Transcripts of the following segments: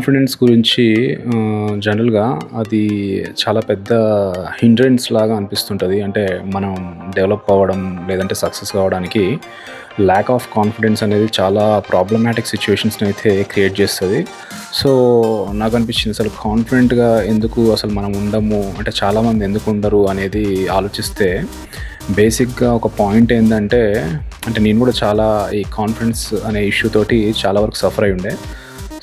Confidence గురించి జనరల్‌గా అది చాలా పెద్ద హిండ్రెన్స్ లాగా అనిపిస్తుంటది. అంటే మనం డెవలప్ అవ్వడం, లేదంటే సక్సెస్ కావడానికి ల్యాక్ ఆఫ్ కాన్ఫిడెన్స్ అనేది చాలా ప్రాబ్లమాటిక్ సిట్యుయేషన్స్‌నయితే క్రియేట్ చేస్తది. సో, నాకనిపించింది అసలు కాన్ఫిడెంట్‌గా ఎందుకు అసలు మనం ఉండము, అంటే చాలామంది ఎందుకు ఉండరు అనేది ఆలోచిస్తే బేసిక్‌గా ఒక పాయింట్ ఏందంటే, అంటే నేను కూడా చాలా ఈ కాన్ఫిడెన్స్ అనే ఇష్యూ తోటి చాలా వరకు సఫర్ అయ్యుండే.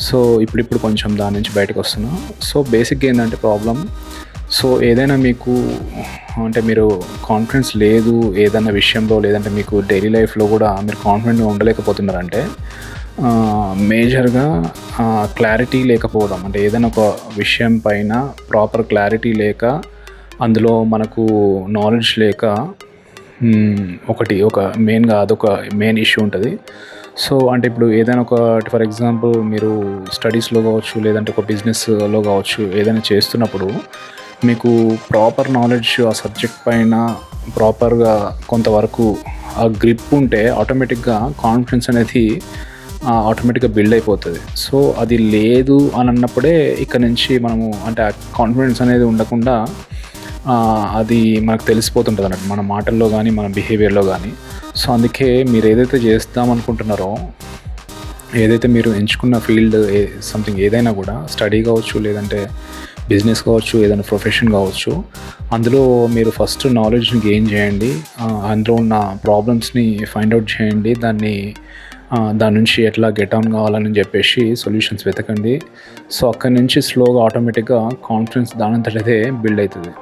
సో, ఇప్పుడిప్పుడు కొంచెం దాని నుంచి బయటకొస్తున్నా. సో, బేసిక్‌గా ఏందంటే ప్రాబ్లమ్, సో, ఏదైనా మీకు అంటే మీరు కాన్ఫిడెన్స్ లేదు ఏదన్నా విషయంలో, లేదంటే మీకు డైలీ లైఫ్‌లో గూడా మీరు కాన్ఫిడెంట్‌గా ఉండలేకపోతున్నారంటే మేజర్‌గా క్లారిటీ లేకపోవడం. అంటే ఏదైనా ఒక విషయం పైన ప్రాపర్ క్లారిటీ లేక, అందులో మనకు నాలెడ్జ్ లేక ఒక మెయిన్‌గా అదొక మెయిన్ ఇష్యూ ఉంటది. సో, అంటే ఇప్పుడు ఏదైనా ఫర్ ఎగ్జాంపుల్ మీరు స్టడీస్‌లో కావచ్చు, లేదంటే ఒక బిజినెస్‌లో కావచ్చు, ఏదైనా చేస్తున్నప్పుడు మీకు ప్రాపర్ నాలెడ్జ్ ఆ సబ్జెక్ట్ పైన ప్రాపర్‌గా కొంతవరకు ఆ గ్రిప్ ఉంటే ఆటోమేటిక్‌గా కాన్ఫిడెన్స్ అనేది ఆటోమేటిక్‌గా బిల్డ్ అయిపోతది. సో, అది లేదు అని అన్నప్పుడే ఇక్కడ నుంచి మనము అంటే ఆ కాన్ఫిడెన్స్ అనేది ఉండకుండా అది మనకు తెలిసిపోతుంటదన్నట్టు మన మాటల్లో గానీ, మన బిహేవియర్‌లో గానీ. సో, అందుకే మీరు ఏదైతే చేద్దామనుకుంటున్నారో, ఏదైతే మీరు ఎంచుకున్న ఫీల్డ్ సంథింగ్ ఏదైనా కూడా స్టడీ కావచ్చు, లేదంటే బిజినెస్ కావచ్చు, ఏదైనా ప్రొఫెషన్ కావచ్చు, అందులో మీరు ఫస్ట్ నాలెడ్జ్‌ని గెయిన్ చేయండి. అందులో ఉన్న ప్రాబ్లమ్స్‌ని ఫైండ్ ఔట్ చేయండి. దాని నుంచి ఎట్లా గెట్ ఆన్ కావాలని చెప్పేసి సొల్యూషన్స్ వెతకండి. సో, అక్కడి నుంచి స్లోగా ఆటోమేటిక్‌గా కాన్ఫిడెన్స్ దానంతట అదే బిల్డ్ అవుతది.